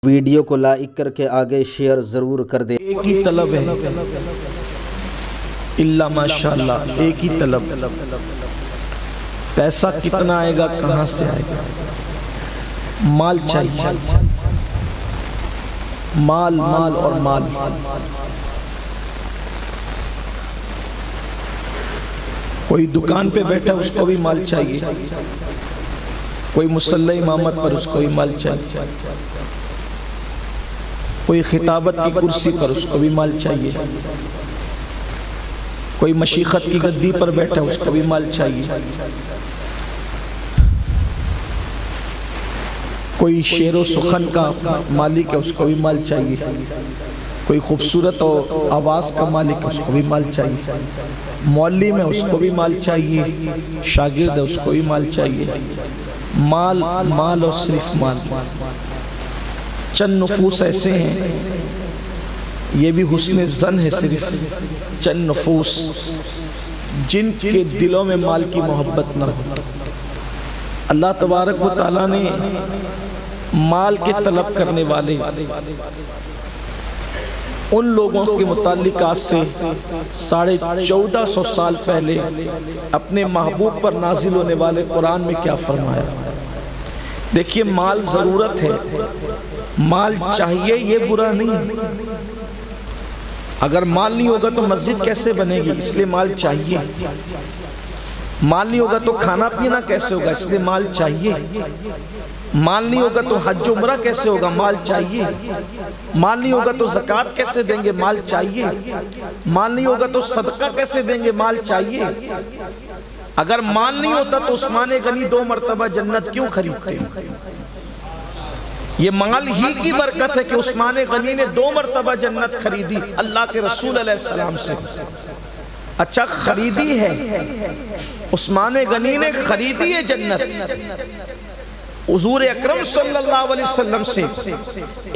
Video کو like کر کے آگے شیئر ضرور کر دیں۔ ایک ہی طلب ہے، اللہ ماشاءاللہ ایک ہی طلب۔ پیسہ کتنا آئے گا، کہاں سے آئے گا؟ مال چاہیے، مال مال اور مال۔ کوئی دکان پہ بیٹھا اس کو بھی مال چاہیے، کوئی مصلی امامت پر اس کو بھی مال چاہیے، کوئی خطابت کی کرسی پر اس کو بھی مال چاہیے، کوئی مشیخت کی گدی پر بیٹھا اس کو بھی مال چاہیے، کوئی شعر و سخن کا مالک ہے اس کو بھی مال چاہیے، کوئی خوبصورت آواز کا مالک ہے اس کو بھی مال چاہیے، معلم ہے اس کو بھی مال چاہیے، شاگرد ہے اس کو بھی مال چاہیے۔ مال مال اور صرف مال۔ چند نفوس ایسے ہیں، یہ بھی حسن ظن ہے، صرف چند نفوس جن کے دلوں میں مال کی محبت نہ ہو۔ اللہ تبارک و تعالیٰ نے مال کے طلب کرنے والے ان لوگوں کے متعلق آج سے 1450 سال پہلے اپنے محبوب پر نازل ہونے والے قرآن میں کیا فرمایا۔ دیکھیے، مال ضرورت ہے، مال چاہیے، یہ برا نہیں۔ اگر مال نہیں ہوگا تو مسجد کیسے بنے گی؟ اس لیے مال چاہیے۔ مال نہیں ہوگا تو کھانا پینا کیسے ہوگا؟ اس لیے مال چاہیے۔ مال نہیں ہوگا تو حج عمرہ کیسے ہوگا؟ مال چاہیے۔ مال نہیں ہوگا تو زکوٰۃ کیسے دیں گے؟ مال چاہیے۔ مال نہیں ہوگا تو صدقہ کیسے دیں گے؟ مال چاہیے۔ اگر مال نہیں ہوتا تو عثمان غنی 2 مرتبہ جنت کیوں خریدتے؟ یہ مال ہی کی برکت ہے کہ عثمان غنی نے 2 مرتبہ جنت خریدی اللہ کے رسول علیہ السلام سے۔ اچھا، خریدی ہے، عثمان غنی نے خریدی ہے جنت حضور اکرم صلی اللہ علیہ وسلم سے۔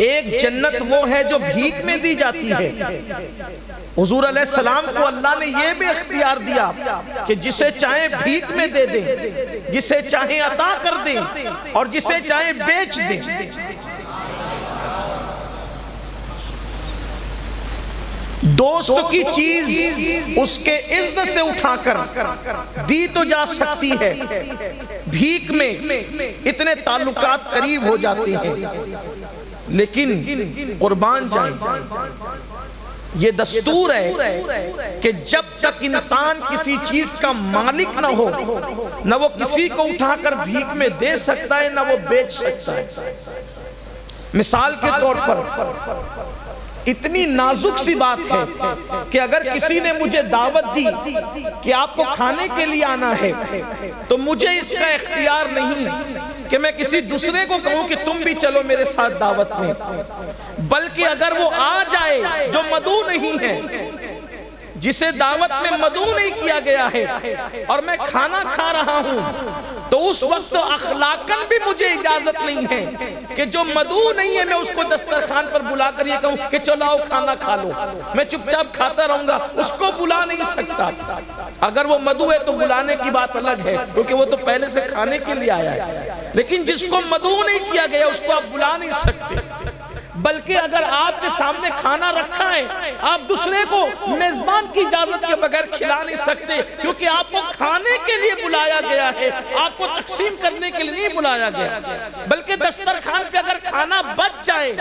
ایک جنت وہ ہے جو بھیک میں دی جاتی ہے۔ حضور علیہ السلام کو اللہ نے یہ بھی اختیار دیا کہ جسے چاہیں بھیک میں دے دیں، جسے چاہیں عطا کر دیں، اور جسے چاہیں بیچ دیں۔ دوست کی چیز اس کے اذن سے اٹھا کر دی تو جا سکتی ہے، بھیک میں اتنے تعلقات قریب ہو جاتے ہیں، لیکن قربان جائیں، یہ دستور ہے کہ جب تک انسان کسی چیز کا مالک نہ ہو، نہ وہ کسی کو اٹھا کر بھیک میں دے سکتا ہے، نہ وہ بیچ سکتا ہے۔ مثال کے طور پر اتنی نازک سی بات ہے کہ اگر کسی نے مجھے دعوت دی کہ آپ کو کھانے کے لیے آنا ہے، تو مجھے اس کا اختیار نہیں کہ میں کسی دوسرے کو کہوں کہ تم بھی چلو میرے ساتھ دعوت میں، بلکہ اگر وہ آ جائے جو مدعو نہیں ہے، جسے دعوت میں مدعو نہیں کیا گیا ہے، اور میں کھانا کھا رہا ہوں، تو اس وقت اخلاقاً بھی مجھے اجازت نہیں ہے کہ جو مدعو نہیں ہے میں اس کو دسترخوان پر بلا کر یہ کہوں کہ چلو آؤ کھانا کھا لو۔ میں چپ چاپ کھاتا رہوں گا، اس کو بلا نہیں سکتا۔ اگر وہ مدعو ہے تو بلانے کی بات الگ ہے، کیونکہ وہ تو پہلے سے کھانے کے لیے آیا ہے، لیکن جس کو مدعو نہیں کیا گیا اس کو آپ بلا نہیں سکتے۔ بلکہ اگر آپ کے سامنے کھانا رکھا ہے، آپ دوسرے کو میزبان کی اجازت کے بغیر کھلا نہیں سکتے، کیونکہ آپ کو کھانے کے لیے بلایا گیا ہے، آپ کو تقسیم کرنے کے لیے نہیں بلایا گیا۔ بلکہ دسترخوان پہ اگر کھانا بچ جائے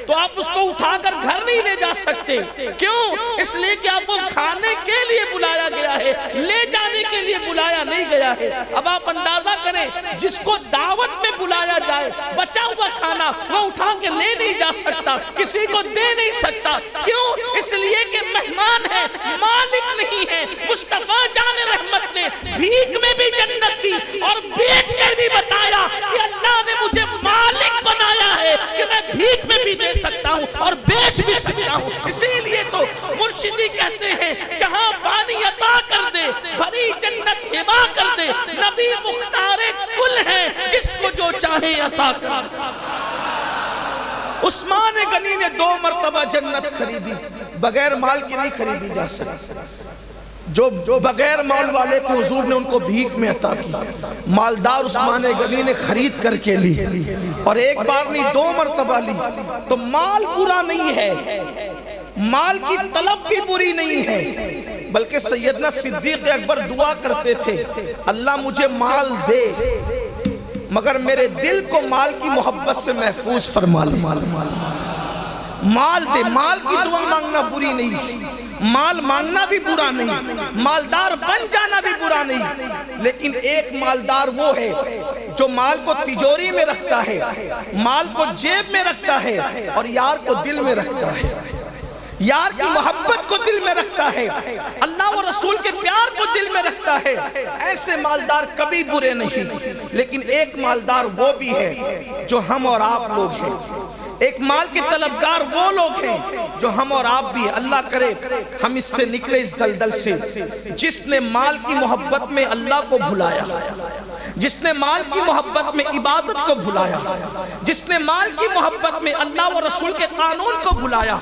تو آپ اس کو اٹھا کر گھر نہیں لے جا سکتے۔ کیوں؟ اس لیے کہ آپ کو کھانے کے لیے بلایا گیا ہے، لے جانے کے لیے بلایا نہیں گیا ہے۔ اب آپ اندازہ کریں، جس کو دعوت میں بلایا جائے، بچا ہوا کھانا وہ اٹھا کے لے نہیں جا سکتا، کسی کو دے نہیں سکتا۔ کیوں؟ اس لیے کہ مہمان ہے، مالک نہیں ہے۔ مصطفیٰ جان رحمت نے بھیک میں بھی جنت دی اور بیچ کر بھی بتایا کہ اللہ نے مجھے مالک بنایا ہے کہ میں بھیک میں بھی دے سکتا ہوں اور بیچ بھی سکتا ہوں۔ اسی لیے تو مرشدی کہتے ہیں جہاں پانی عطا کر دے، بھری جنت ہبا کر دے، نبی مختار کل ہے جس کو جو چاہے عطا کر دے۔ عثمان غنی نے 2 مرتبہ جنت خریدی، بغیر مال کی نہیں خریدی جا سکتی۔ جو بغیر مال والے تھے حضور نے ان کو بھیک میں عطا کی۔ مالدار عثمان غنی نے خرید کر کے لی، اور ایک بار نہیں 2 مرتبہ لی، تو مال برا نہیں ہے، مال کی طلب بھی بری نہیں ہے، بلکہ سیدنا صدیق اکبر دعا کرتے تھے اللہ مجھے مال دے مگر میرے دل کو مال کی محبت سے محفوظ فرما لے۔ مال دے، مال کی دعا مانگنا بری نہیں، مال مانگنا بھی برا نہیں، مالدار بن جانا بھی برا نہیں، لیکن ایک مالدار وہ ہے جو مال کو تجوری میں رکھتا ہے، مال کو جیب میں رکھتا ہے، اور یار کو دل میں رکھتا ہے، یار کی محبت کو دل میں رکھتا ہے، اللہ و رسول کے پیار کو دل میں رکھتا ہے۔ ایسے مالدار کبھی برے نہیں، لیکن ایک مالدار وہ بھی ہے جو ہم اور آپ لوگ ہیں، ایک مال کے طلبگار وہ لوگ ہیں جو ہم اور آپ بھی، اللہ کرے ہم اس سے نکلے اس دلدل سے، جس نے مال کی محبت میں اللہ کو بھلایا، جس نے مال کی محبت میں عبادت کو بھلایا، جس نے مال کی محبت میں اللہ و رسول کے قانون کو بھلایا،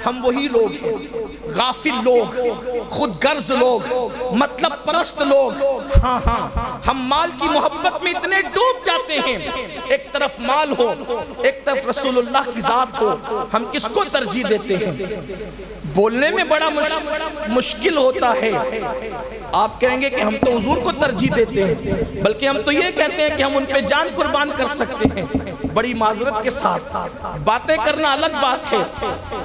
ہم وہی لوگ ہیں، غافل لوگ، خود غرض لوگ، مطلب پرست لوگ۔ ہاں ہم مال کی محبت میں اتنے ڈوب جاتے ہیں، ایک طرف مال ہو، ایک طرف رسول اللہ کی ذات ہو، ہم کس کو ترجیح دیتے ہیں؟ بولنے میں بڑا مشکل ہوتا ہے، آپ کہیں گے کہ ہم تو حضور کو ترجیح دیتے ہیں، بلکہ ہم تو یہ کہتے ہیں کہ ہم ان پہ جان قربان کر سکتے ہیں۔ بڑی معذرت کے ساتھ باتیں کرنا الگ بات ہے،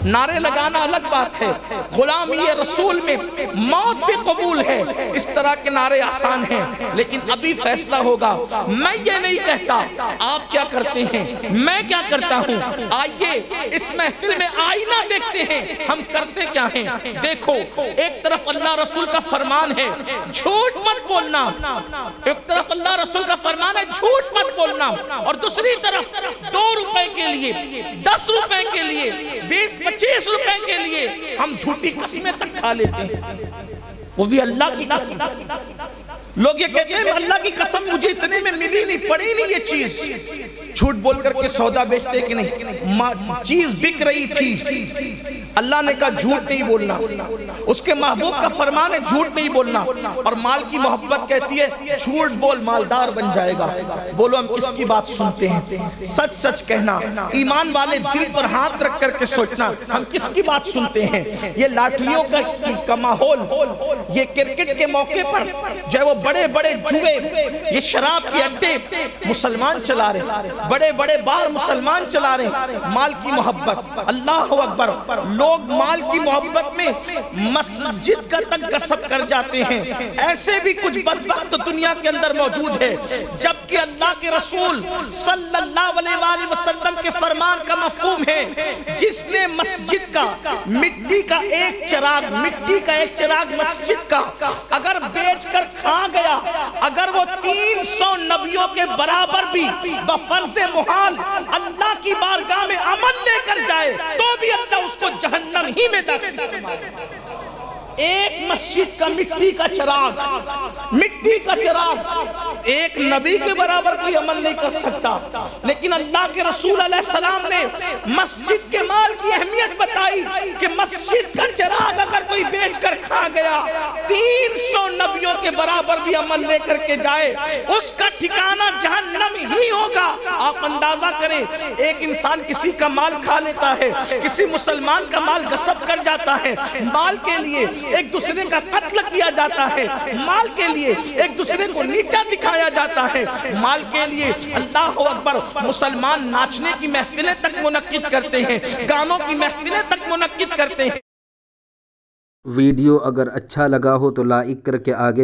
نعرے لگانا الگ بات ہے، غلامی رسول میں موت بھی قبول ہے، اس طرح کے نعرے آسان ہیں، لیکن ابھی فیصلہ ہوگا۔ میں یہ نہیں کہتا آپ کیا کرتے ہیں، میں کیا کرتا ہوں، آئیے اس محفل میں آئینہ دیکھتے ہیں ہم کرتے کیا ہیں۔ دیکھو ایک طرف اللہ رسول کا فرمان ہے جھوٹ مت بولنا، ایک طرف اللہ رسول کا فرمان ہے جھوٹ مت بولنا، اور دوسری طرف 2 روپے کے لیے، 10 روپے کے لیے، 20-25 روپے کے لیے ہم جھوٹی قسمیں تک کھا لیتے ہیں، وہ بھی اللہ کی قسم۔ لوگ یہ کہتے ہیں اللہ کی قسم مجھے اتنے میں ملی نہیں، پڑی نہیں یہ چیز، جھوٹ بول کر کے سودا بیچتے کہ نہیں، چیز بک رہی تھی، اللہ نے کہا جھوٹ نہیں بولنا، اس کے محبوب کا فرمان ہے جھوٹ نہیں بولنا، اور مال کی محبت کہتی ہے جھوٹ بول مالدار بن جائے گا۔ بولو ہم کس کی بات سنتے ہیں؟ سچ سچ کہنا، ایمان والے دل پر ہاتھ رکھ کر کے سوچنا ہم کس کی بات سنتے ہیں۔ یہ لاٹریوں کا ماحول، یہ کرکٹ کے موقع پر جو ہے وہ بڑے بڑے جوئے، یہ شراب کے اڈے مسلمان چلا رہے، بڑے بڑے بار مسلمان چلا رہے، مال کی محبت، اللہ اکبر، لوگ مال کی محبت میں مسجد کا تک غصب کر جاتے ہیں۔ ایسے بھی کچھ بدبخت دنیا کے اندر موجود ہے، جبکہ اللہ کے رسول صلی اللہ علیہ وآلہ وسلم کے فرمان کا مفہوم ہے جس نے مسجد کا مٹی کا ایک چراغ مسجد کا اگر بیچ کر کھا گیا، اگر وہ 300 نبیوں کے برابر بھی بفرض محال اللہ کی بارگاہ میں عمل لے کر جائے تو بھی اللہ اس کو جہنم ہی میں داخل فرمائے۔ ایک مسجد کا مٹی کا چراغ ایک نبی کے برابر کوئی عمل نہیں کر سکتا، لیکن اللہ کے رسول علیہ السلام نے مسجد کے مال کی اہمیت بتائی کہ مسجد کا چراغ اگر کوئی بیچ کر کھا گیا 300 نبیوں کے برابر بھی عمل لے کر کے جائے اس کا ٹھکانہ جہنم ہی ہوگا۔ آپ اندازہ کریں، ایک انسان کسی کا مال کھا لیتا ہے، کسی مسلمان کا مال غصب کر جاتا ہے، مال کے لیے ایک دوسرے کا قتل کیا جاتا ہے، مال کے لیے ایک دوسرے کو نیچا دکھایا جاتا ہے، مال کے لیے اللہ اکبر مسلمان ناچنے کی محفلیں تک منعقد کرتے ہیں، گانوں کی محفلیں تک منعقد کرتے ہیں۔ ویڈیو اگر اچھا لگا ہو تو لائک کر کے آگے